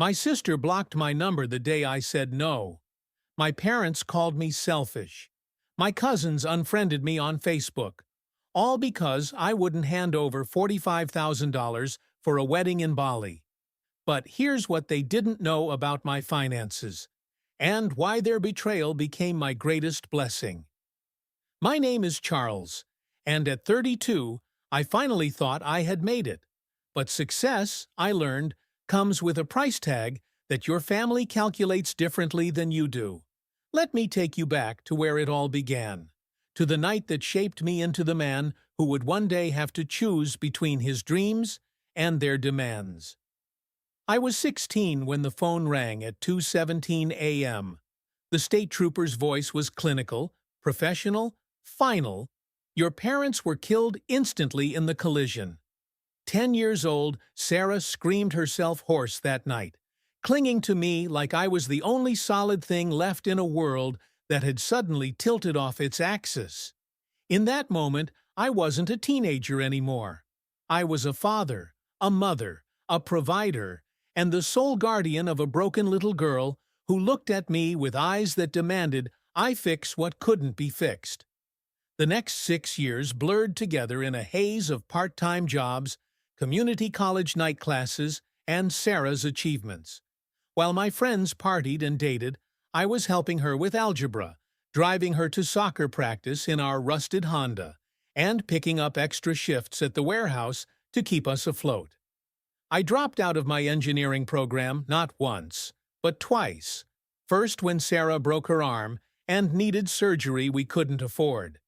My sister blocked my number the day I said no. My parents called me selfish. My cousins unfriended me on Facebook. All because I wouldn't hand over $45,000 for a wedding in Bali. But here's what they didn't know about my finances, and why their betrayal became my greatest blessing. My name is Charles, and at 32, I finally thought I had made it. But success, I learned, comes with a price tag that your family calculates differently than you do. Let me take you back to where it all began, to the night that shaped me into the man who would one day have to choose between his dreams and their demands. I was 16 when the phone rang at 2:17 a.m. The state trooper's voice was clinical, professional, final. Your parents were killed instantly in the collision. 10 years old, Sarah screamed herself hoarse that night, clinging to me like I was the only solid thing left in a world that had suddenly tilted off its axis. In that moment, I wasn't a teenager anymore. I was a father, a mother, a provider, and the sole guardian of a broken little girl who looked at me with eyes that demanded I fix what couldn't be fixed. The next 6 years blurred together in a haze of part-time jobs, community college night classes, and Sarah's achievements. While my friends partied and dated, I was helping her with algebra, driving her to soccer practice in our rusted Honda, and picking up extra shifts at the warehouse to keep us afloat. I dropped out of my engineering program not once, but twice. First when Sarah broke her arm and needed surgery we couldn't afford.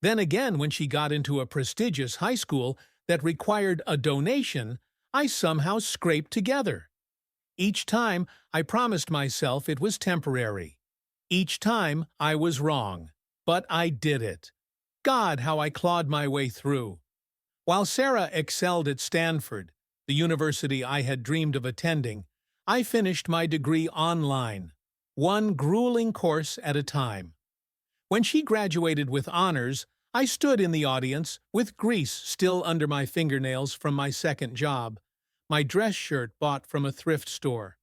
Then again when she got into a prestigious high school that required a donation I somehow scraped together. Each time I promised myself it was temporary. Each time I was wrong. But I did it. God, how I clawed my way through. While Sarah excelled at Stanford, the university I had dreamed of attending, I finished my degree online, one grueling course at a time. When she graduated with honors, I stood in the audience, with grease still under my fingernails from my second job, my dress shirt bought from a thrift store,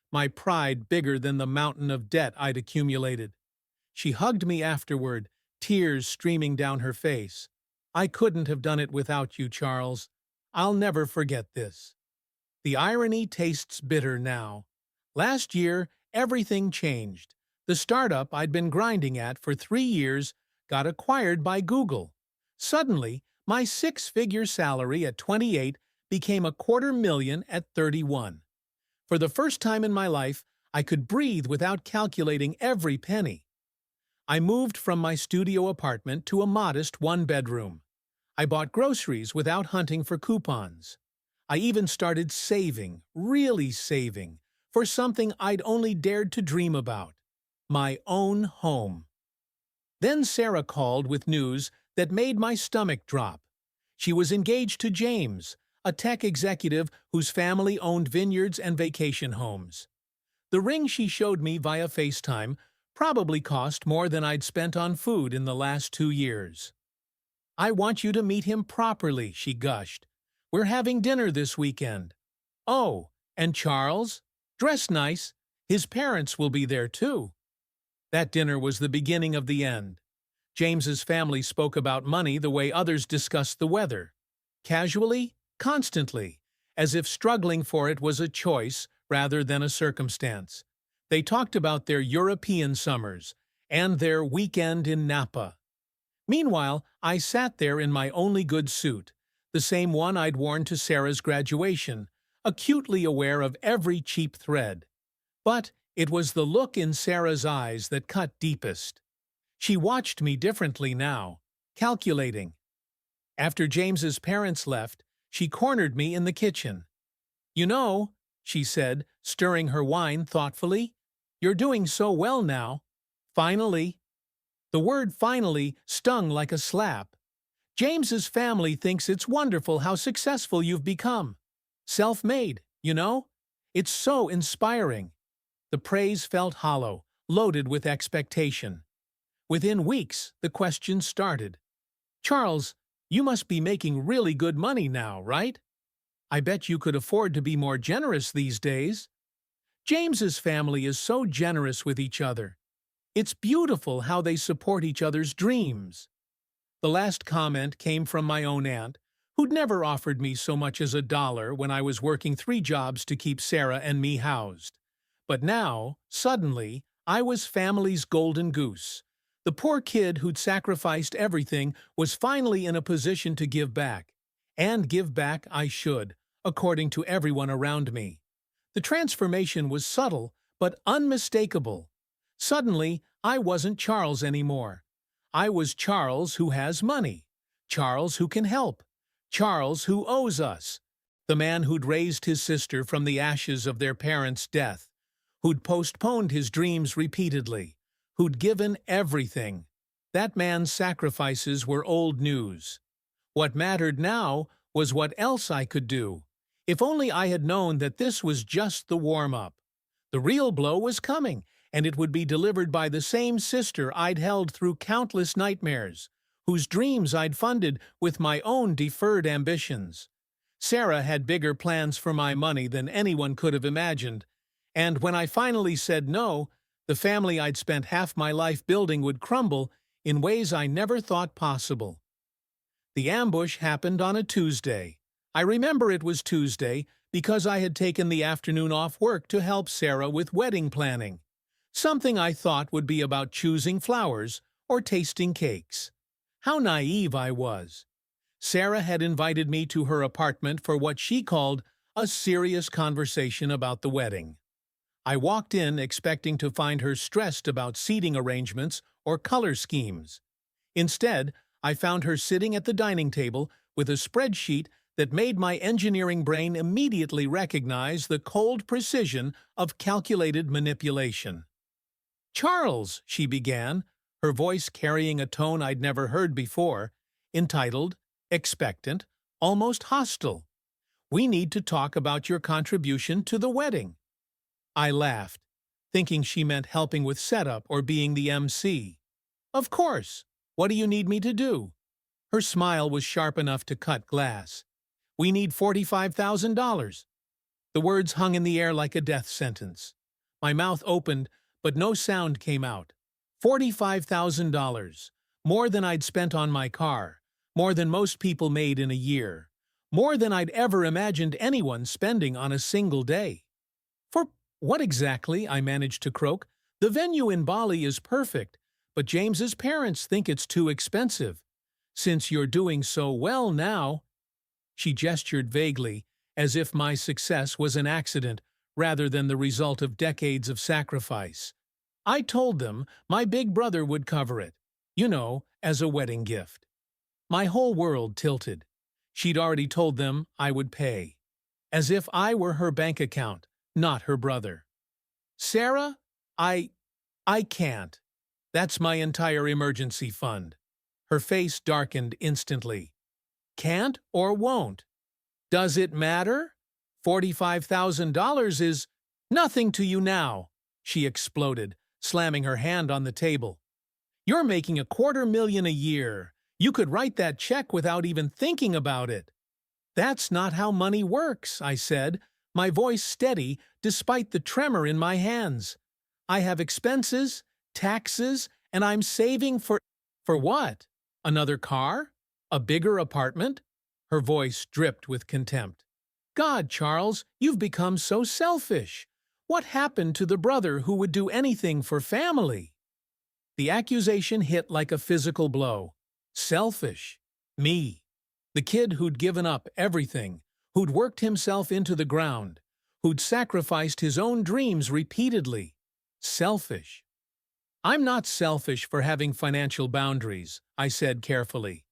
my pride bigger than the mountain of debt I'd accumulated. She hugged me afterward, tears streaming down her face. I couldn't have done it without you, Charles. I'll never forget this. The irony tastes bitter now. Last year, everything changed. The startup I'd been grinding at for 3 years got acquired by Google. Suddenly, my 6-figure salary at 28 became $250,000 at 31. For the first time in my life, I could breathe without calculating every penny. I moved from my studio apartment to a modest one-bedroom. I bought groceries without hunting for coupons. I even started saving, really saving, for something I'd only dared to dream about: my own home. Then Sarah called with news that made my stomach drop. She was engaged to James, a tech executive whose family owned vineyards and vacation homes. The ring she showed me via FaceTime probably cost more than I'd spent on food in the last 2 years. "I want you to meet him properly," she gushed. "We're having dinner this weekend. Oh, and Charles? Dress nice. His parents will be there too." That dinner was the beginning of the end. James's family spoke about money the way others discussed the weather. Casually, constantly, as if struggling for it was a choice rather than a circumstance. They talked about their European summers and their weekend in Napa. Meanwhile, I sat there in my only good suit, the same one I'd worn to Sarah's graduation, acutely aware of every cheap thread. But it was the look in Sarah's eyes that cut deepest. She watched me differently now, calculating. After James's parents left, she cornered me in the kitchen. "You know," she said, stirring her wine thoughtfully, "you're doing so well now. Finally." The word "finally" stung like a slap. "James's family thinks it's wonderful how successful you've become. Self-made, you know? It's so inspiring." The praise felt hollow, loaded with expectation. Within weeks, the questions started. "Charles, you must be making really good money now, right? I bet you could afford to be more generous these days." James's family is so generous with each other. It's beautiful how they support each other's dreams. The last comment came from my own aunt, who'd never offered me so much as $1 when I was working 3 jobs to keep Sarah and me housed. But now, suddenly, I was family's golden goose. The poor kid who'd sacrificed everything was finally in a position to give back. And give back I should, according to everyone around me. The transformation was subtle, but unmistakable. Suddenly, I wasn't Charles anymore. I was Charles who has money. Charles who can help. Charles who owes us. The man who'd raised his sister from the ashes of their parents' death. Who'd postponed his dreams repeatedly. Who'd given everything. That man's sacrifices were old news. What mattered now was what else I could do. If only I had known that this was just the warm-up. The real blow was coming, and it would be delivered by the same sister I'd held through countless nightmares, whose dreams I'd funded with my own deferred ambitions. Sarah had bigger plans for my money than anyone could have imagined, and when I finally said no, the family I'd spent half my life building would crumble in ways I never thought possible. The ambush happened on a Tuesday. I remember it was Tuesday because I had taken the afternoon off work to help Sarah with wedding planning. Something I thought would be about choosing flowers or tasting cakes. How naive I was. Sarah had invited me to her apartment for what she called a serious conversation about the wedding. I walked in expecting to find her stressed about seating arrangements or color schemes. Instead, I found her sitting at the dining table with a spreadsheet that made my engineering brain immediately recognize the cold precision of calculated manipulation. "Charles," she began, her voice carrying a tone I'd never heard before, entitled, expectant, almost hostile. "We need to talk about your contribution to the wedding." I laughed, thinking she meant helping with setup or being the MC. "Of course. What do you need me to do?" Her smile was sharp enough to cut glass. "We need $45,000. The words hung in the air like a death sentence. My mouth opened, but no sound came out. $45,000. More than I'd spent on my car. More than most people made in a year. More than I'd ever imagined anyone spending on a single day. "For what exactly?" I managed to croak. "The venue in Bali is perfect, but James's parents think it's too expensive. Since you're doing so well now—" She gestured vaguely, as if my success was an accident rather than the result of decades of sacrifice. "I told them my big brother would cover it, as a wedding gift." My whole world tilted. She'd already told them I would pay. As if I were her bank account, not her brother. "Sarah, I can't. That's my entire emergency fund." Her face darkened instantly. "Can't or won't? Does it matter? $45,000 is nothing to you now," she exploded, slamming her hand on the table. "You're making $250,000 a year. You could write that check without even thinking about it." "That's not how money works," I said, my voice steady despite the tremor in my hands. "I have expenses, taxes, and I'm saving for—" "For what? Another car? A bigger apartment?" Her voice dripped with contempt. "God, Charles, you've become so selfish. What happened to the brother who would do anything for family?" The accusation hit like a physical blow. Selfish. Me. The kid who'd given up everything, who'd worked himself into the ground, who'd sacrificed his own dreams repeatedly. Selfish. "I'm not selfish for having financial boundaries," I said carefully.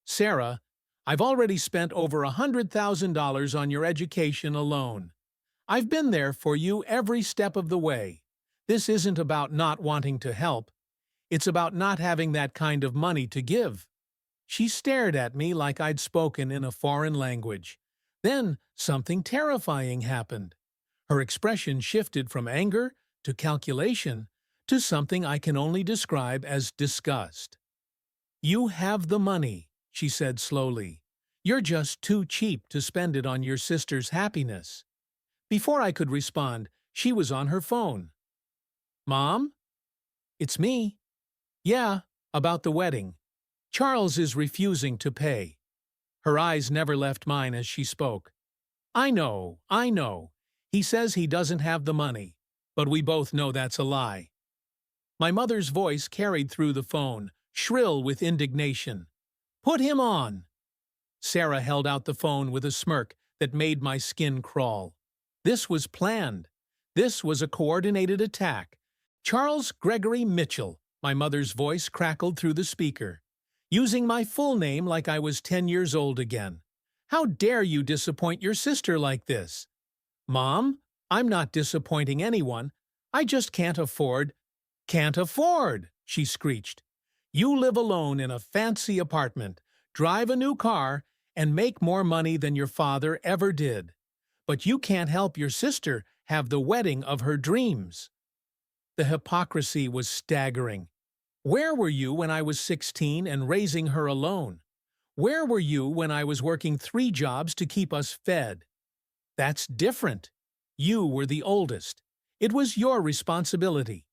"Sarah, I've already spent over $100,000 on your education alone. I've been there for you every step of the way. This isn't about not wanting to help. It's about not having that kind of money to give." She stared at me like I'd spoken in a foreign language. Then something terrifying happened. Her expression shifted from anger to calculation to something I can only describe as disgust. "You have the money," she said slowly. "You're just too cheap to spend it on your sister's happiness." Before I could respond, She was on her phone. "Mom? It's me. Yeah, about the wedding. Charles is refusing to pay." Her eyes never left mine as she spoke. I know. He says he doesn't have the money, but we both know that's a lie." My mother's voice carried through the phone, shrill with indignation. "Put him on!" Sarah held out the phone with a smirk that made my skin crawl. This was planned. This was a coordinated attack. "Charles Gregory Mitchell," my mother's voice crackled through the speaker, using my full name like I was 10 years old again. "How dare you disappoint your sister like this?" "Mom, I'm not disappointing anyone. I just can't afford—" "Can't afford!" she screeched. "You live alone in a fancy apartment, drive a new car, and make more money than your father ever did. But you can't help your sister have the wedding of her dreams." The hypocrisy was staggering. Where were you when I was 16 and raising her alone? Where were you when I was working 3 jobs to keep us fed? That's different. You were the oldest. It was your responsibility.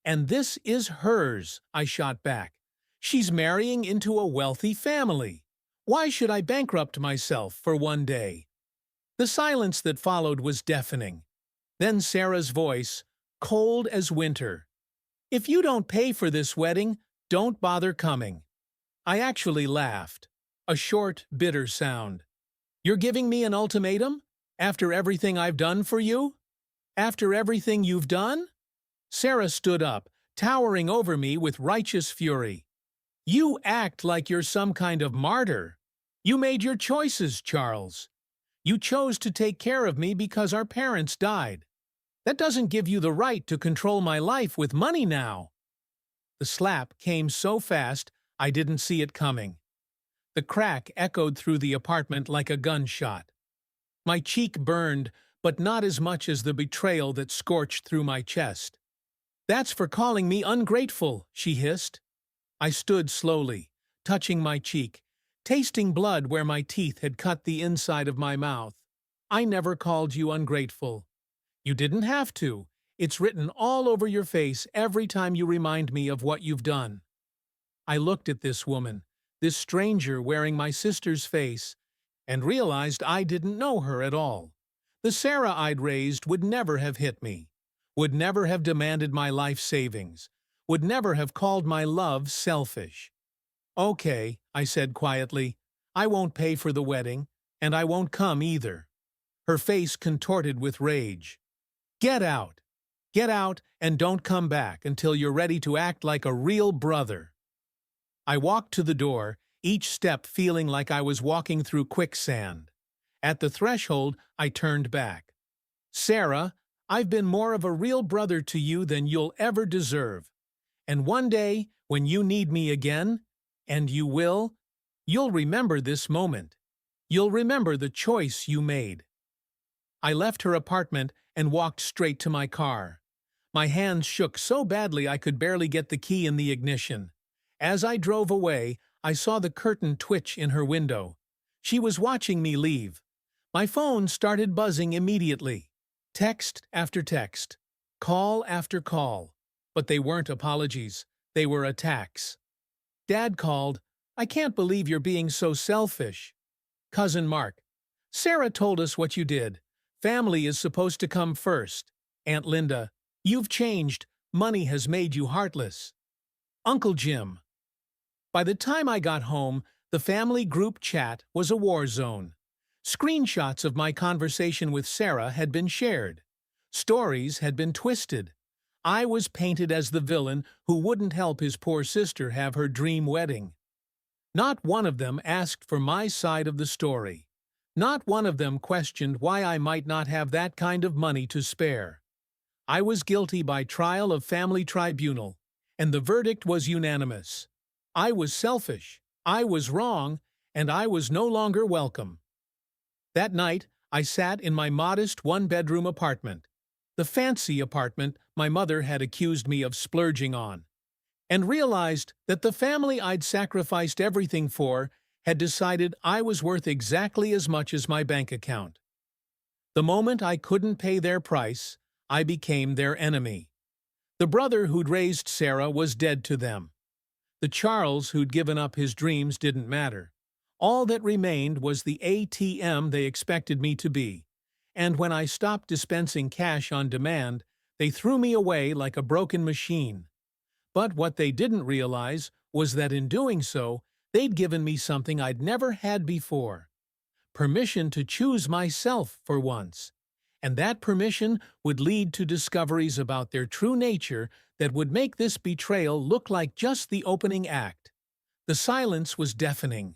"And this is hers," I shot back. "She's marrying into a wealthy family. Why should I bankrupt myself for one day?" The silence that followed was deafening. Then Sarah's voice, cold as winter. "If you don't pay for this wedding, don't bother coming." I actually laughed. A short, bitter sound. "You're giving me an ultimatum? After everything I've done for you? After everything you've done?" Sarah stood up, towering over me with righteous fury. "You act like you're some kind of martyr. You made your choices, Charles. You chose to take care of me because our parents died. That doesn't give you the right to control my life with money now." The slap came so fast I didn't see it coming. The crack echoed through the apartment like a gunshot. My cheek burned, but not as much as the betrayal that scorched through my chest. "That's for calling me ungrateful," she hissed. I stood slowly, touching my cheek, tasting blood where my teeth had cut the inside of my mouth. "I never called you ungrateful. You didn't have to. It's written all over your face every time you remind me of what you've done." I looked at this woman, this stranger wearing my sister's face, and realized I didn't know her at all. The Sarah I'd raised would never have hit me, would never have demanded my life savings, would never have called my love selfish. "Okay," I said quietly, "I won't pay for the wedding, and I won't come either." Her face contorted with rage. "Get out! Get out and don't come back until you're ready to act like a real brother." I walked to the door, each step feeling like I was walking through quicksand. At the threshold, I turned back. "Sarah, I've been more of a real brother to you than you'll ever deserve. And one day, when you need me again, and you will, you'll remember this moment. You'll remember the choice you made." I left her apartment and walked straight to my car. My hands shook so badly I could barely get the key in the ignition. As I drove away, I saw the curtain twitch in her window. She was watching me leave. My phone started buzzing immediately. Text after text, call after call. But they weren't apologies. They were attacks. Dad called. "I can't believe you're being so selfish." Cousin Mark. "Sarah told us what you did. Family is supposed to come first." Aunt Linda. "You've changed. Money has made you heartless." Uncle Jim. By the time I got home, the family group chat was a war zone. Screenshots of my conversation with Sarah had been shared. Stories had been twisted. I was painted as the villain who wouldn't help his poor sister have her dream wedding. Not one of them asked for my side of the story. Not one of them questioned why I might not have that kind of money to spare. I was guilty by trial of family tribunal, and the verdict was unanimous. I was selfish, I was wrong, and I was no longer welcome. That night, I sat in my modest one-bedroom apartment, the fancy apartment my mother had accused me of splurging on, and realized that the family I'd sacrificed everything for had decided I was worth exactly as much as my bank account. The moment I couldn't pay their price, I became their enemy. The brother who'd raised Sarah was dead to them. The Charles who'd given up his dreams didn't matter. All that remained was the ATM they expected me to be. And when I stopped dispensing cash on demand, they threw me away like a broken machine. But what they didn't realize was that in doing so, they'd given me something I'd never had before. Permission to choose myself for once. And that permission would lead to discoveries about their true nature that would make this betrayal look like just the opening act. The silence was deafening.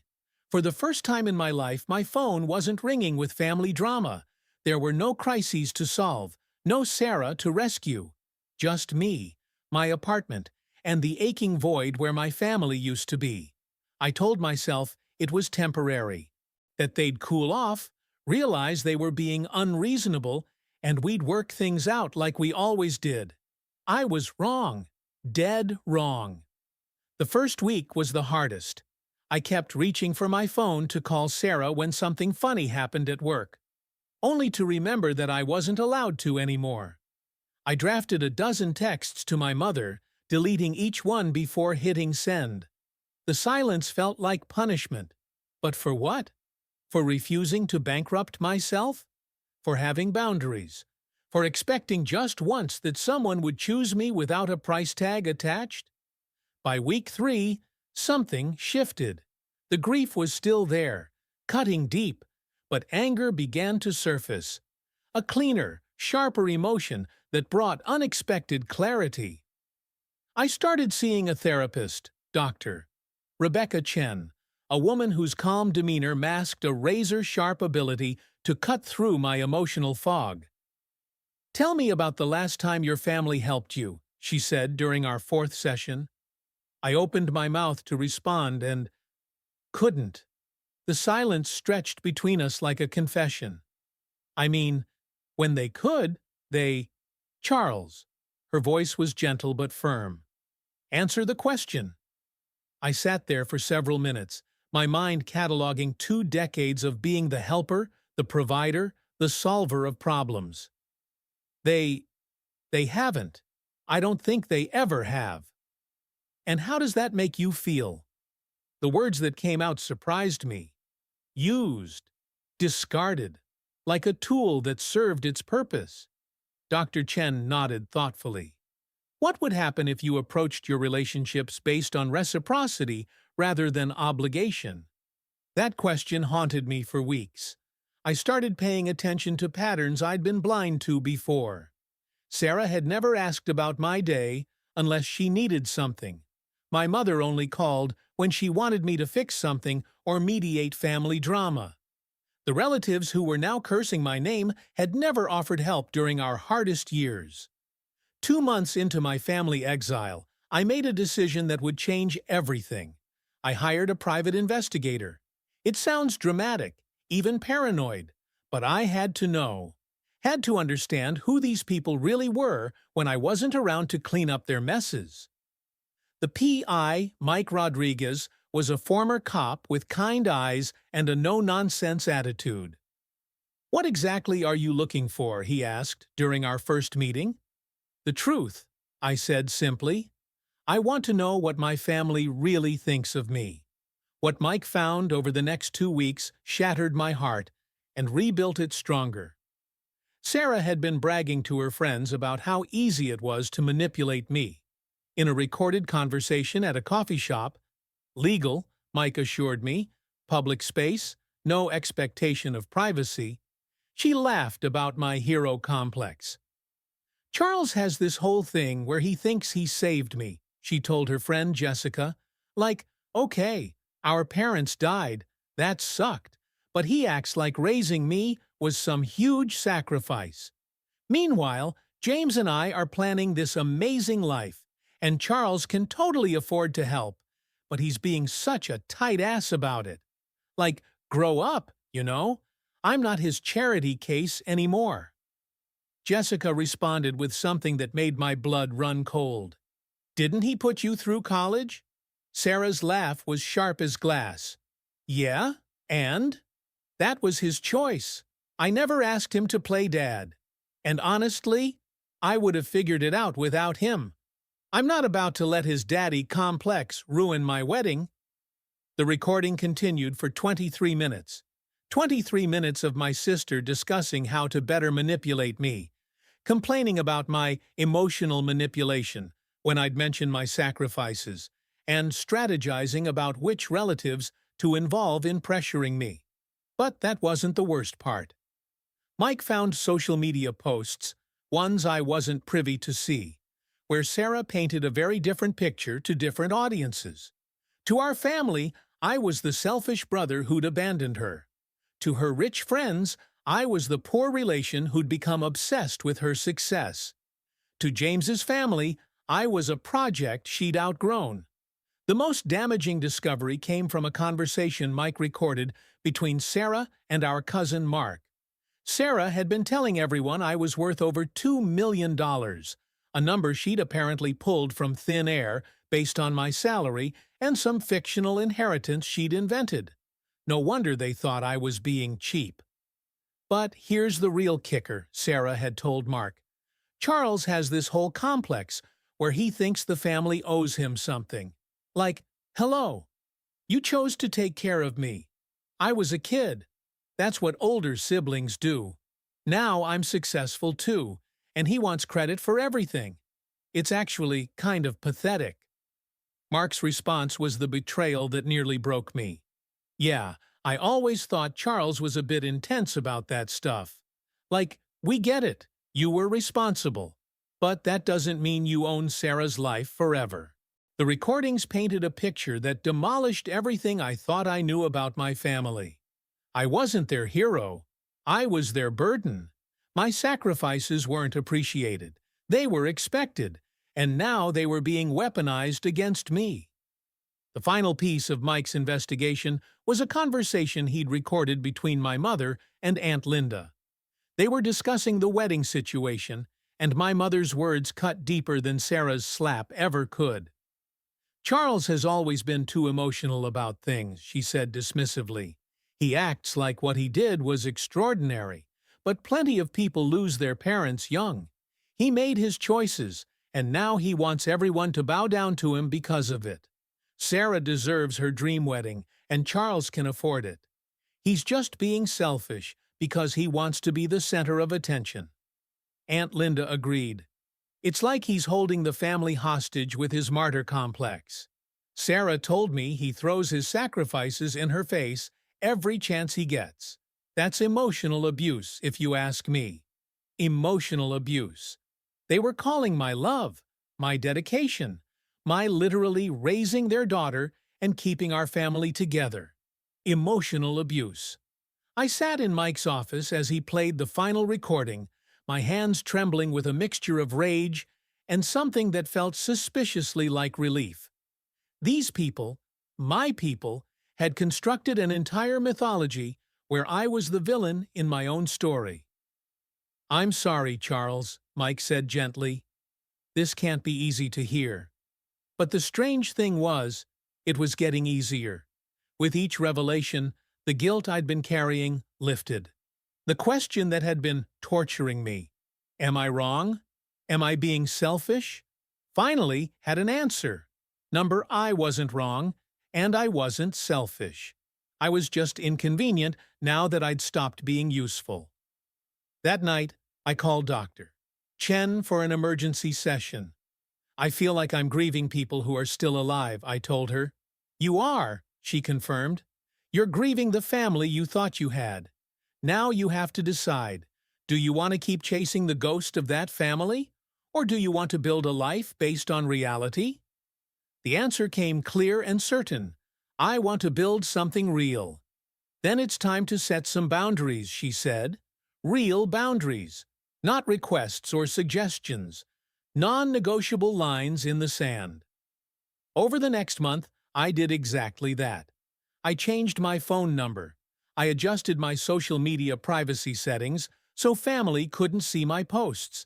For the first time in my life, my phone wasn't ringing with family drama. There were no crises to solve, no Sarah to rescue. Just me, my apartment, and the aching void where my family used to be. I told myself it was temporary, that they'd cool off, realize they were being unreasonable, and we'd work things out like we always did. I was wrong, dead wrong. The first week was the hardest. I kept reaching for my phone to call Sarah when something funny happened at work, only to remember that I wasn't allowed to anymore. I drafted a dozen texts to my mother, deleting each one before hitting send. The silence felt like punishment. But for what? For refusing to bankrupt myself? For having boundaries? For expecting just once that someone would choose me without a price tag attached? By week 3, something shifted. The grief was still there, cutting deep, but anger began to surface. A cleaner, sharper emotion that brought unexpected clarity. I started seeing a therapist, Dr. Rebecca Chen, a woman whose calm demeanor masked a razor-sharp ability to cut through my emotional fog. "Tell me about the last time your family helped you," she said during our 4th session. I opened my mouth to respond and couldn't. The silence stretched between us like a confession. I mean, when they could, they— Charles. Her voice was gentle but firm. "Answer the question." I sat there for several minutes, my mind cataloging 2 decades of being the helper, the provider, the solver of problems. They haven't. I don't think they ever have. "And how does that make you feel?" The words that came out surprised me. Used. Discarded. Like a tool that served its purpose. Dr. Chen nodded thoughtfully. "What would happen if you approached your relationships based on reciprocity rather than obligation?" That question haunted me for weeks. I started paying attention to patterns I'd been blind to before. Sarah had never asked about my day unless she needed something. My mother only called when she wanted me to fix something or mediate family drama. The relatives who were now cursing my name had never offered help during our hardest years. 2 months into my family exile, I made a decision that would change everything. I hired a private investigator. It sounds dramatic, even paranoid, but I had to know. Had to understand who these people really were when I wasn't around to clean up their messes. The PI, Mike Rodriguez, was a former cop with kind eyes and a no-nonsense attitude. "What exactly are you looking for?" he asked during our first meeting. "The truth," I said simply. "I want to know what my family really thinks of me." What Mike found over the next 2 weeks shattered my heart and rebuilt it stronger. Sarah had been bragging to her friends about how easy it was to manipulate me. In a recorded conversation at a coffee shop, legal, Mike assured me, public space, no expectation of privacy, she laughed about my hero complex. "Charles has this whole thing where he thinks he saved me," she told her friend Jessica. "Like, okay, our parents died, that sucked, but he acts like raising me was some huge sacrifice. Meanwhile, James and I are planning this amazing life, and Charles can totally afford to help, but he's being such a tight ass about it. Like, grow up, you know? I'm not his charity case anymore." Jessica responded with something that made my blood run cold. "Didn't he put you through college?" Sarah's laugh was sharp as glass. "Yeah, and? That was his choice. I never asked him to play dad. And honestly, I would have figured it out without him. I'm not about to let his daddy complex ruin my wedding." The recording continued for 23 minutes. 23 minutes of my sister discussing how to better manipulate me, complaining about my emotional manipulation when I'd mention my sacrifices, and strategizing about which relatives to involve in pressuring me. But that wasn't the worst part. Mike found social media posts, ones I wasn't privy to see, where Sarah painted a very different picture to different audiences. To our family, I was the selfish brother who'd abandoned her. To her rich friends, I was the poor relation who'd become obsessed with her success. To James's family, I was a project she'd outgrown. The most damaging discovery came from a conversation Mike recorded between Sarah and our cousin Mark. Sarah had been telling everyone I was worth over $2 million, a number she'd apparently pulled from thin air based on my salary and some fictional inheritance she'd invented. No wonder they thought I was being cheap. "But here's the real kicker," Sarah had told Mark. "Charles has this whole complex where he thinks the family owes him something. Like, hello, you chose to take care of me. I was a kid. That's what older siblings do. Now I'm successful too, and he wants credit for everything. It's actually kind of pathetic." Mark's response was the betrayal that nearly broke me. "Yeah, I always thought Charles was a bit intense about that stuff. Like, we get it, you were responsible. But that doesn't mean you own Sarah's life forever." The recordings painted a picture that demolished everything I thought I knew about my family. I wasn't their hero. I was their burden. My sacrifices weren't appreciated. They were expected, and now they were being weaponized against me. The final piece of Mike's investigation was a conversation he'd recorded between my mother and Aunt Linda. They were discussing the wedding situation, and my mother's words cut deeper than Sarah's slap ever could. "Charles has always been too emotional about things," she said dismissively. "He acts like what he did was extraordinary, but plenty of people lose their parents young. He made his choices, and now he wants everyone to bow down to him because of it. Sarah deserves her dream wedding, and Charles can afford it. He's just being selfish because he wants to be the center of attention." Aunt Linda agreed. "It's like he's holding the family hostage with his martyr complex. Sarah told me he throws his sacrifices in her face every chance he gets. That's emotional abuse, if you ask me. Emotional abuse. They were calling my love, my dedication, my literally raising their daughter and keeping our family together. Emotional abuse." I sat in Mike's office as he played the final recording, my hands trembling with a mixture of rage and something that felt suspiciously like relief. These people, my people, had constructed an entire mythology where I was the villain in my own story. "I'm sorry, Charles," Mike said gently. "This can't be easy to hear." But the strange thing was, it was getting easier. With each revelation, the guilt I'd been carrying lifted. The question that had been torturing me, am I wrong? Am I being selfish? Finally had an answer. I wasn't wrong, and I wasn't selfish. I was just inconvenient now that I'd stopped being useful. That night, I called Dr. Chen for an emergency session. "I feel like I'm grieving people who are still alive," I told her. "You are," she confirmed. "You're grieving the family you thought you had. Now you have to decide. Do you want to keep chasing the ghost of that family? Or do you want to build a life based on reality?" The answer came clear and certain. I want to build something real. "Then it's time to set some boundaries," she said. "Real boundaries. Not requests or suggestions. Non-negotiable lines in the sand." Over the next month, I did exactly that. I changed my phone number. I adjusted my social media privacy settings so family couldn't see my posts.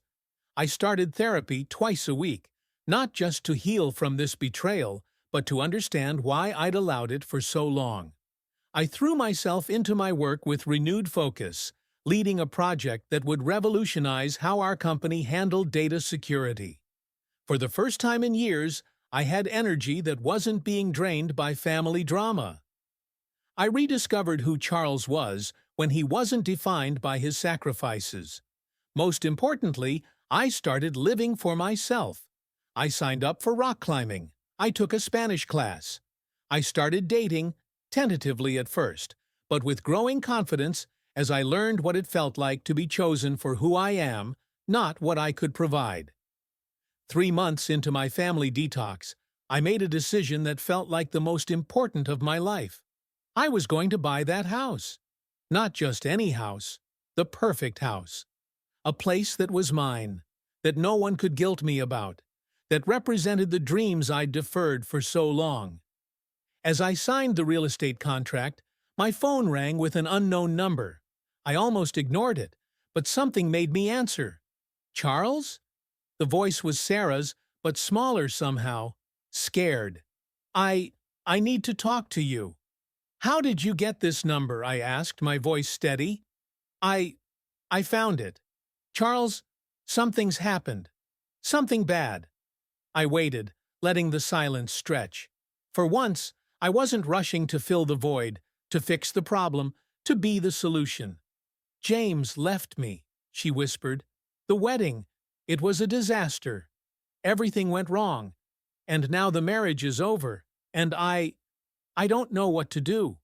I started therapy twice a week, not just to heal from this betrayal, but to understand why I'd allowed it for so long. I threw myself into my work with renewed focus, leading a project that would revolutionize how our company handled data security. For the first time in years, I had energy that wasn't being drained by family drama. I rediscovered who Charles was when he wasn't defined by his sacrifices. Most importantly, I started living for myself. I signed up for rock climbing. I took a Spanish class. I started dating, tentatively at first, but with growing confidence as I learned what it felt like to be chosen for who I am, not what I could provide. 3 months into my family detox, I made a decision that felt like the most important of my life. I was going to buy that house. Not just any house, the perfect house. A place that was mine, that no one could guilt me about, that represented the dreams I'd deferred for so long. As I signed the real estate contract, my phone rang with an unknown number. I almost ignored it, but something made me answer. Charles? The voice was Sarah's, but smaller somehow, scared. I need to talk to you. How did you get this number? I asked, my voice steady. I found it. Charles, something's happened. Something bad. I waited, letting the silence stretch. For once, I wasn't rushing to fill the void, to fix the problem, to be the solution. James left me, she whispered. The wedding. It was a disaster. Everything went wrong. And now the marriage is over, and I don't know what to do.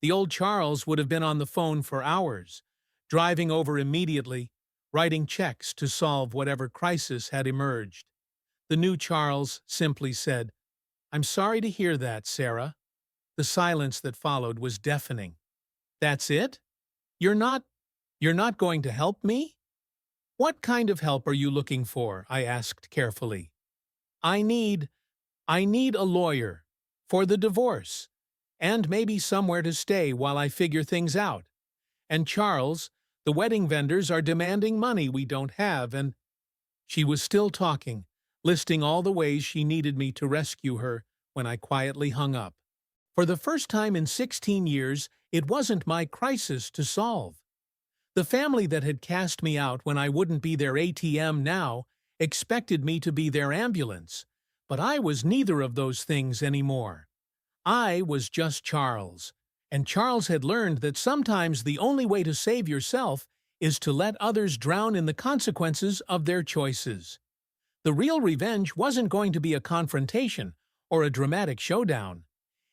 The old Charles would have been on the phone for hours, driving over immediately, writing checks to solve whatever crisis had emerged. The new Charles simply said, "I'm sorry to hear that, Sarah." The silence that followed was deafening. That's it? You're not going to help me? What kind of help are you looking for? I asked carefully. I need a lawyer for the divorce, and maybe somewhere to stay while I figure things out. And Charles, the wedding vendors are demanding money we don't have, and she was still talking, listing all the ways she needed me to rescue her when I quietly hung up. For the first time in 16 years, it wasn't my crisis to solve. The family that had cast me out when I wouldn't be their ATM now expected me to be their ambulance, but I was neither of those things anymore. I was just Charles, and Charles had learned that sometimes the only way to save yourself is to let others drown in the consequences of their choices. The real revenge wasn't going to be a confrontation or a dramatic showdown.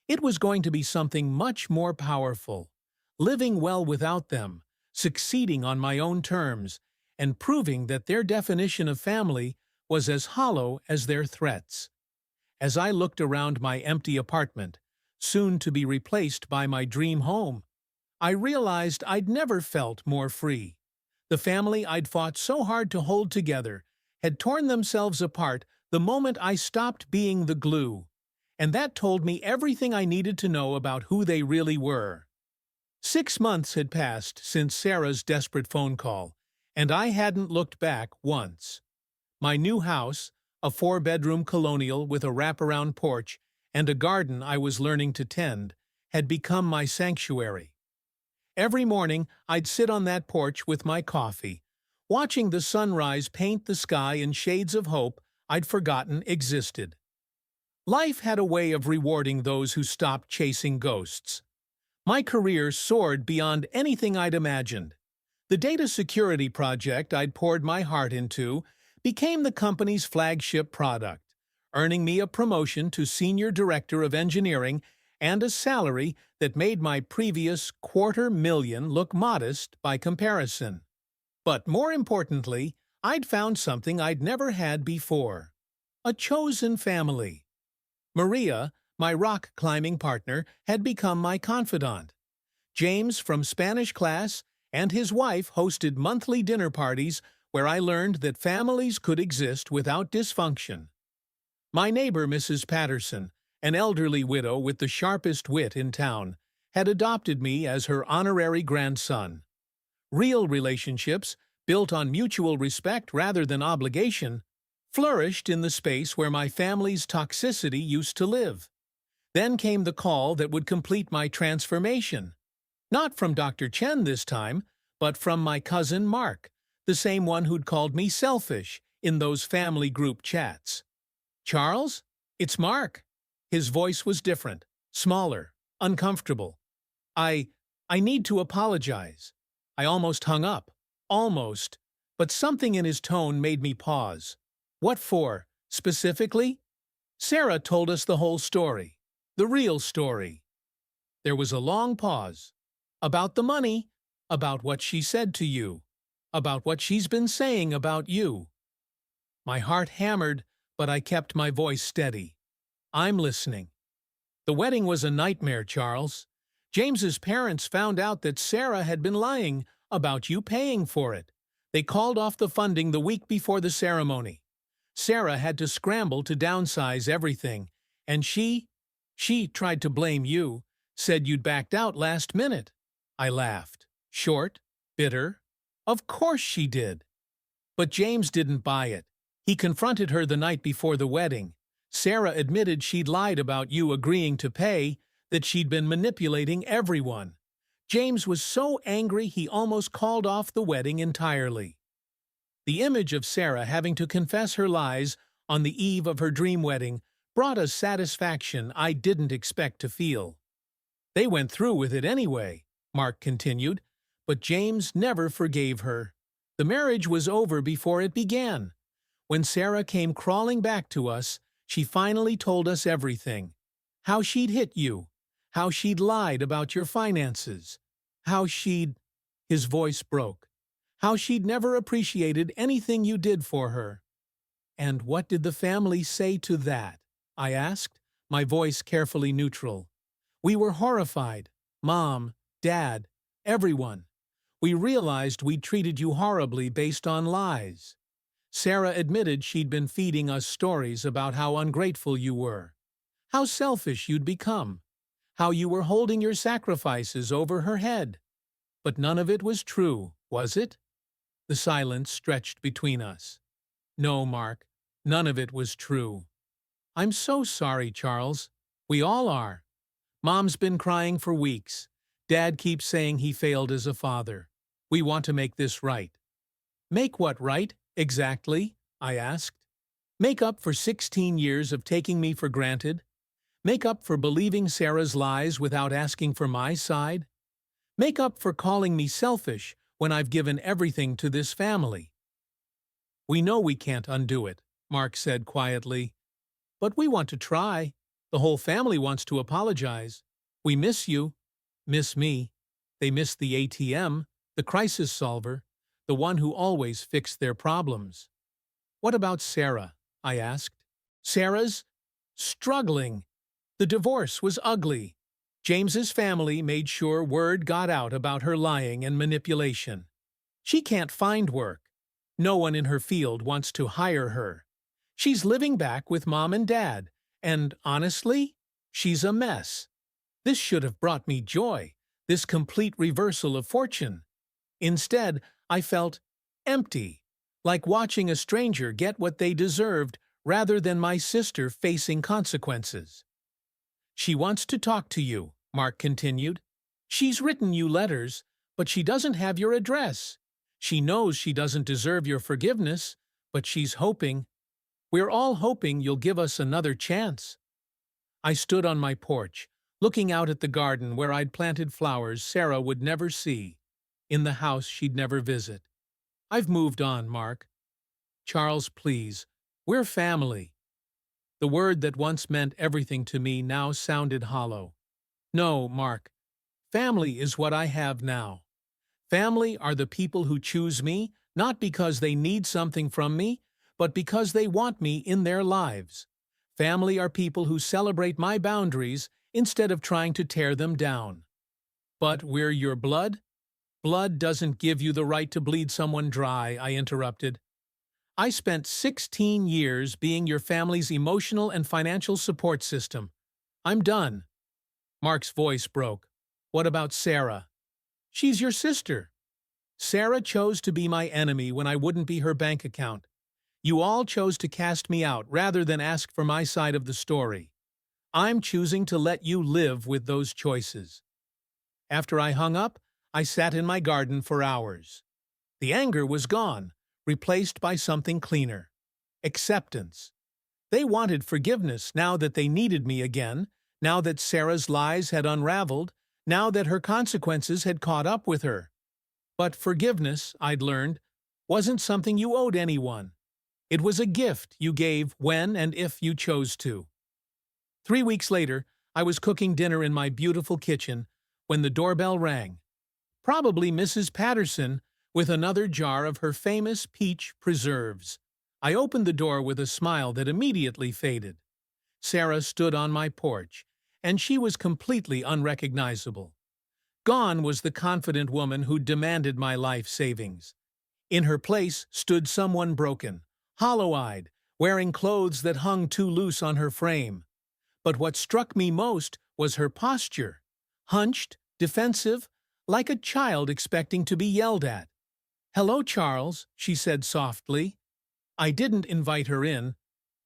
It was going to be something much more powerful, living well without them, succeeding on my own terms, and proving that their definition of family was as hollow as their threats. As I looked around my empty apartment, soon to be replaced by my dream home, I realized I'd never felt more free. The family I'd fought so hard to hold together had torn themselves apart the moment I stopped being the glue, and that told me everything I needed to know about who they really were. 6 months had passed since Sarah's desperate phone call, and I hadn't looked back once. My new house, a 4-bedroom colonial with a wraparound porch and a garden I was learning to tend, had become my sanctuary. Every morning, I'd sit on that porch with my coffee, watching the sunrise paint the sky in shades of hope I'd forgotten existed. Life had a way of rewarding those who stopped chasing ghosts. My career soared beyond anything I'd imagined. The data security project I'd poured my heart into became the company's flagship product, earning me a promotion to Senior Director of Engineering and a salary that made my previous $250,000 look modest by comparison. But more importantly, I'd found something I'd never had before: a chosen family. Maria, my rock climbing partner, had become my confidant. James from Spanish class and his wife hosted monthly dinner parties where I learned that families could exist without dysfunction. My neighbor, Mrs. Patterson, an elderly widow with the sharpest wit in town, had adopted me as her honorary grandson. Real relationships, built on mutual respect rather than obligation, flourished in the space where my family's toxicity used to live. Then came the call that would complete my transformation. Not from Dr. Chen this time, but from my cousin Mark, the same one who'd called me selfish in those family group chats. Charles? It's Mark. His voice was different, smaller, uncomfortable. I need to apologize. I almost hung up. Almost. But something in his tone made me pause. What for, specifically? Sarah told us the whole story. The real story. There was a long pause. About the money. About what she said to you. About what she's been saying about you. My heart hammered, but I kept my voice steady. I'm listening. The wedding was a nightmare, Charles. James's parents found out that Sarah had been lying about you paying for it. They called off the funding the week before the ceremony. Sarah had to scramble to downsize everything, and she tried to blame you, said you'd backed out last minute. I laughed. Short, bitter. Of course she did. But James didn't buy it. He confronted her the night before the wedding. Sarah admitted she'd lied about you agreeing to pay, that she'd been manipulating everyone. James was so angry he almost called off the wedding entirely. The image of Sarah having to confess her lies on the eve of her dream wedding brought a satisfaction I didn't expect to feel. They went through with it anyway, Mark continued, but James never forgave her. The marriage was over before it began. When Sarah came crawling back to us, she finally told us everything. How she'd hit you. How she'd lied about your finances. How she'd— His voice broke. How she'd never appreciated anything you did for her. And what did the family say to that? I asked, my voice carefully neutral. We were horrified. Mom, Dad, everyone. We realized we'd treated you horribly based on lies. Sarah admitted she'd been feeding us stories about how ungrateful you were. How selfish you'd become. How you were holding your sacrifices over her head. But none of it was true, was it? The silence stretched between us. No, Mark, none of it was true. I'm so sorry, Charles. We all are. Mom's been crying for weeks. Dad keeps saying he failed as a father. We want to make this right. Make what right, exactly? I asked. Make up for 16 years of taking me for granted? Make up for believing Sarah's lies without asking for my side? Make up for calling me selfish when I've given everything to this family? We know we can't undo it, Mark said quietly. But we want to try. The whole family wants to apologize. We miss you. Miss me. They miss the ATM, the crisis solver, the one who always fixed their problems. What about Sarah? I asked. Sarah's struggling. The divorce was ugly. James's family made sure word got out about her lying and manipulation. She can't find work. No one in her field wants to hire her. She's living back with Mom and Dad, and honestly, she's a mess. This should have brought me joy, this complete reversal of fortune. Instead, I felt empty, like watching a stranger get what they deserved rather than my sister facing consequences. She wants to talk to you, Mark continued. She's written you letters, but she doesn't have your address. She knows she doesn't deserve your forgiveness, but she's hoping. We're all hoping you'll give us another chance. I stood on my porch, looking out at the garden where I'd planted flowers Sarah would never see, in the house she'd never visit. I've moved on, Mark. Charles, please. We're family. The word that once meant everything to me now sounded hollow. No, Mark. Family is what I have now. Family are the people who choose me, not because they need something from me, but because they want me in their lives. Family are people who celebrate my boundaries instead of trying to tear them down. But we're your blood? Blood doesn't give you the right to bleed someone dry, I interrupted. I spent 16 years being your family's emotional and financial support system. I'm done. Mark's voice broke. What about Sarah? She's your sister. Sarah chose to be my enemy when I wouldn't be her bank account. You all chose to cast me out rather than ask for my side of the story. I'm choosing to let you live with those choices. After I hung up, I sat in my garden for hours. The anger was gone, replaced by something cleaner. Acceptance. They wanted forgiveness now that they needed me again, now that Sarah's lies had unraveled, now that her consequences had caught up with her. But forgiveness, I'd learned, wasn't something you owed anyone. It was a gift you gave when and if you chose to. 3 weeks later, I was cooking dinner in my beautiful kitchen when the doorbell rang. Probably Mrs. Patterson, with another jar of her famous peach preserves. I opened the door with a smile that immediately faded. Sarah stood on my porch, and she was completely unrecognizable. Gone was the confident woman who demanded my life savings. In her place stood someone broken, hollow-eyed, wearing clothes that hung too loose on her frame. But what struck me most was her posture. Hunched, defensive, like a child expecting to be yelled at. "Hello, Charles," she said softly. I didn't invite her in,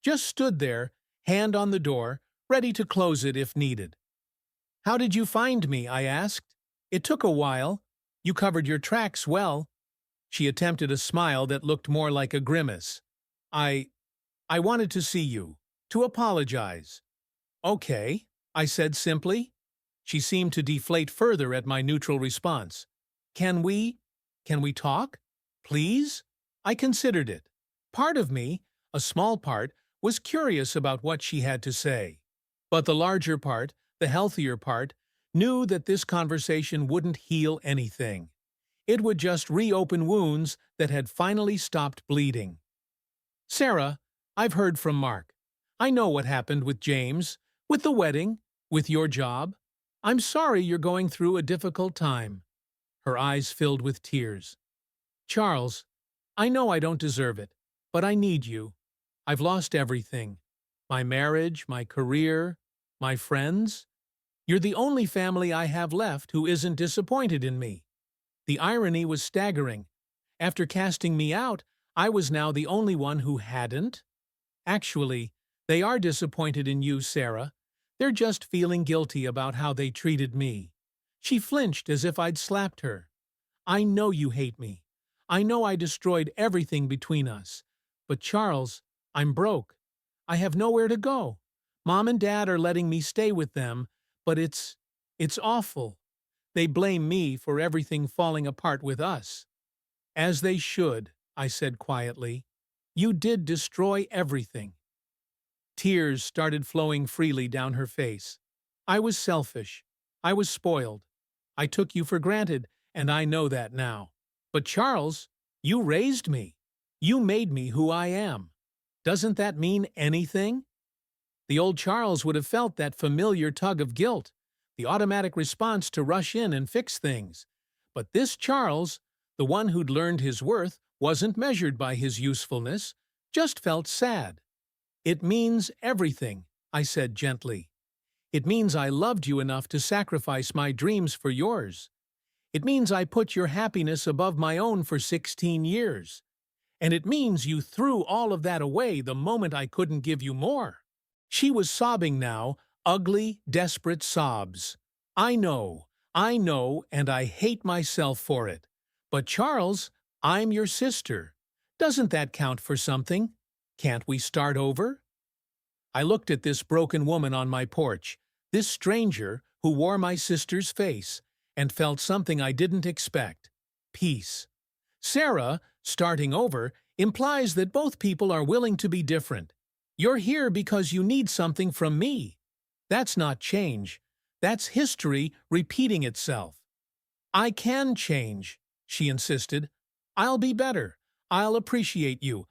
just stood there, hand on the door, ready to close it if needed. "How did you find me?" I asked. "It took a while. You covered your tracks well." She attempted a smile that looked more like a grimace. I wanted to see you, to apologize." "Okay," I said simply. She seemed to deflate further at my neutral response. Can we talk? Please?" I considered it. Part of me, a small part, was curious about what she had to say. But the larger part, the healthier part, knew that this conversation wouldn't heal anything. It would just reopen wounds that had finally stopped bleeding. "Sarah, I've heard from Mark. I know what happened with James, with the wedding, with your job. I'm sorry you're going through a difficult time." Her eyes filled with tears. "Charles, I know I don't deserve it, but I need you. I've lost everything. My marriage, my career, my friends. You're the only family I have left who isn't disappointed in me." The irony was staggering. After casting me out, I was now the only one who hadn't? "Actually, they are disappointed in you, Sarah. They're just feeling guilty about how they treated me." She flinched as if I'd slapped her. "I know you hate me. I know I destroyed everything between us. But Charles, I'm broke. I have nowhere to go. Mom and Dad are letting me stay with them, but it's awful. They blame me for everything falling apart with us." "As they should," I said quietly. "You did destroy everything." Tears started flowing freely down her face. "I was selfish. I was spoiled. I took you for granted, and I know that now. But Charles, you raised me. You made me who I am. Doesn't that mean anything?" The old Charles would have felt that familiar tug of guilt, the automatic response to rush in and fix things. But this Charles, the one who'd learned his worth, wasn't measured by his usefulness, just felt sad. "It means everything," I said gently. "It means I loved you enough to sacrifice my dreams for yours. It means I put your happiness above my own for 16 years. And it means you threw all of that away the moment I couldn't give you more." She was sobbing now, ugly, desperate sobs. I know, and I hate myself for it. But Charles, I'm your sister. Doesn't that count for something? Can't we start over?" I looked at this broken woman on my porch, this stranger who wore my sister's face, and felt something I didn't expect. Peace. Sarah, starting over, implies that both people are willing to be different. You're here because you need something from me. That's not change. That's history repeating itself. "I can change," she insisted. "I'll be better. I'll appreciate you.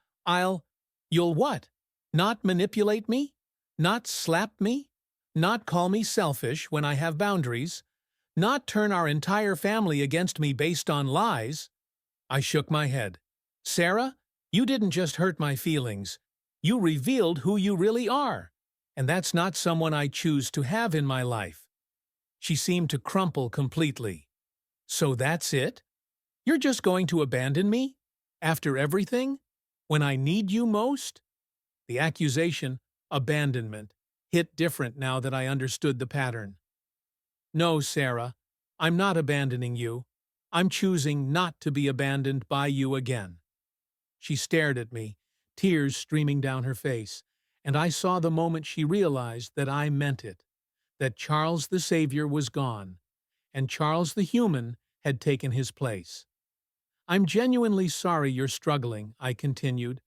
You'll what? Not manipulate me? Not slap me? Not call me selfish when I have boundaries? Not turn our entire family against me based on lies?" I shook my head. "Sarah, you didn't just hurt my feelings. You revealed who you really are. And that's not someone I choose to have in my life." She seemed to crumple completely. "So that's it? You're just going to abandon me? After everything? When I need you most?" The accusation, abandonment, hit different now that I understood the pattern. "No, Sarah, I'm not abandoning you. I'm choosing not to be abandoned by you again." She stared at me, tears streaming down her face, and I saw the moment she realized that I meant it, that Charles the Savior was gone, and Charles the human had taken his place. "I'm genuinely sorry you're struggling," I continued.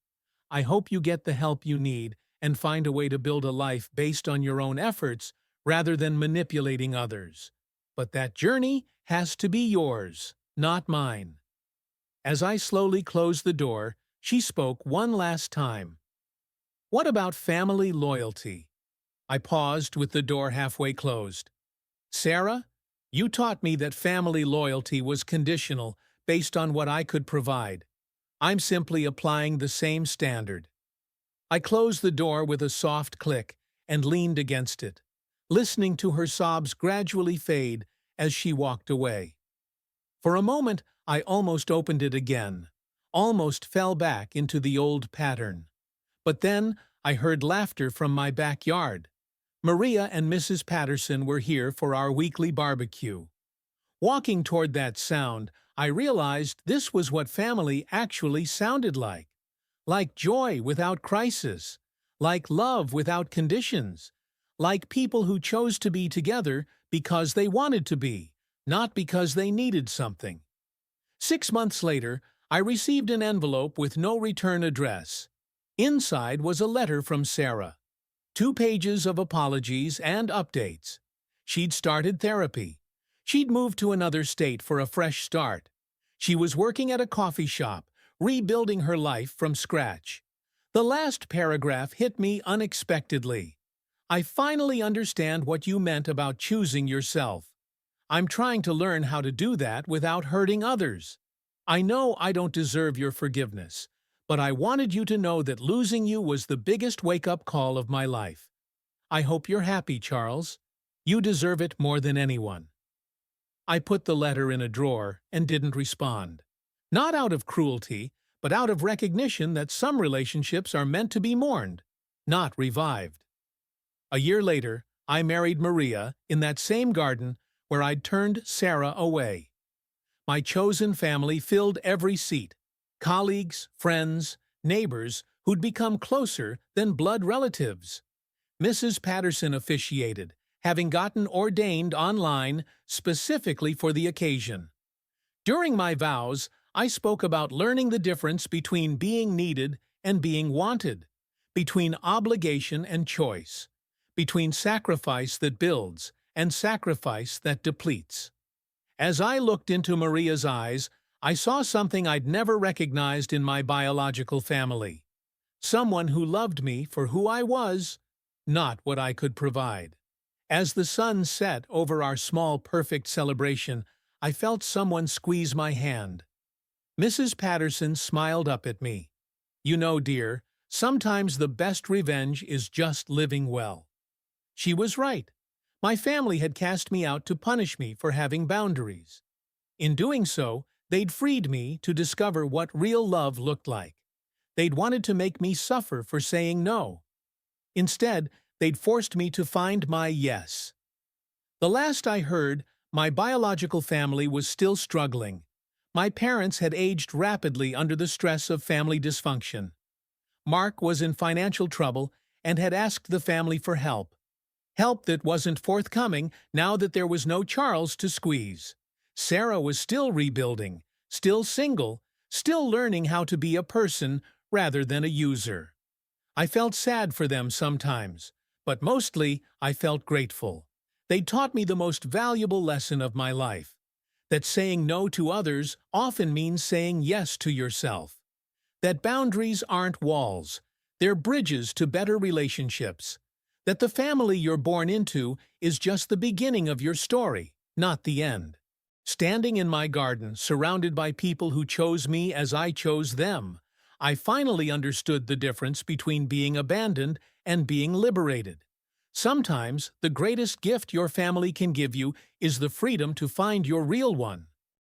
"I hope you get the help you need and find a way to build a life based on your own efforts rather than manipulating others. But that journey has to be yours, not mine." As I slowly closed the door, she spoke one last time. "What about family loyalty?" I paused with the door halfway closed. "Sarah, you taught me that family loyalty was conditional based on what I could provide. I'm simply applying the same standard." I closed the door with a soft click and leaned against it, listening to her sobs gradually fade as she walked away. For a moment, I almost opened it again, almost fell back into the old pattern. But then I heard laughter from my backyard. Maria and Mrs. Patterson were here for our weekly barbecue. Walking toward that sound, I realized this was what family actually sounded like joy without crisis, like love without conditions, like people who chose to be together because they wanted to be, not because they needed something. 6 months later, I received an envelope with no return address. Inside was a letter from Sarah. 2 pages of apologies and updates. She'd started therapy. She'd moved to another state for a fresh start. She was working at a coffee shop, rebuilding her life from scratch. The last paragraph hit me unexpectedly. "I finally understand what you meant about choosing yourself. I'm trying to learn how to do that without hurting others. I know I don't deserve your forgiveness, but I wanted you to know that losing you was the biggest wake-up call of my life. I hope you're happy, Charles. You deserve it more than anyone." I put the letter in a drawer and didn't respond. Not out of cruelty, but out of recognition that some relationships are meant to be mourned, not revived. A year later, I married Maria in that same garden where I'd turned Sarah away. My chosen family filled every seat. Colleagues, friends, neighbors who'd become closer than blood relatives. Mrs. Patterson officiated, having gotten ordained online specifically for the occasion. During my vows, I spoke about learning the difference between being needed and being wanted, between obligation and choice, between sacrifice that builds and sacrifice that depletes. As I looked into Maria's eyes, I saw something I'd never recognized in my biological family. Someone who loved me for who I was, not what I could provide. As the sun set over our small perfect celebration, I felt someone squeeze my hand. Mrs. Patterson smiled up at me. "You know, dear, sometimes the best revenge is just living well." She was right. My family had cast me out to punish me for having boundaries. In doing so, they'd freed me to discover what real love looked like. They'd wanted to make me suffer for saying no. Instead, they'd forced me to find my yes. The last I heard, my biological family was still struggling. My parents had aged rapidly under the stress of family dysfunction. Mark was in financial trouble and had asked the family for help. Help that wasn't forthcoming now that there was no Charles to squeeze. Sarah was still rebuilding, still single, still learning how to be a person rather than a user. I felt sad for them sometimes, but mostly I felt grateful. They taught me the most valuable lesson of my life, that saying no to others often means saying yes to yourself. That boundaries aren't walls, they're bridges to better relationships. That the family you're born into is just the beginning of your story, not the end. Standing in my garden, surrounded by people who chose me as I chose them, I finally understood the difference between being abandoned and being liberated. Sometimes, the greatest gift your family can give you is the freedom to find your real one.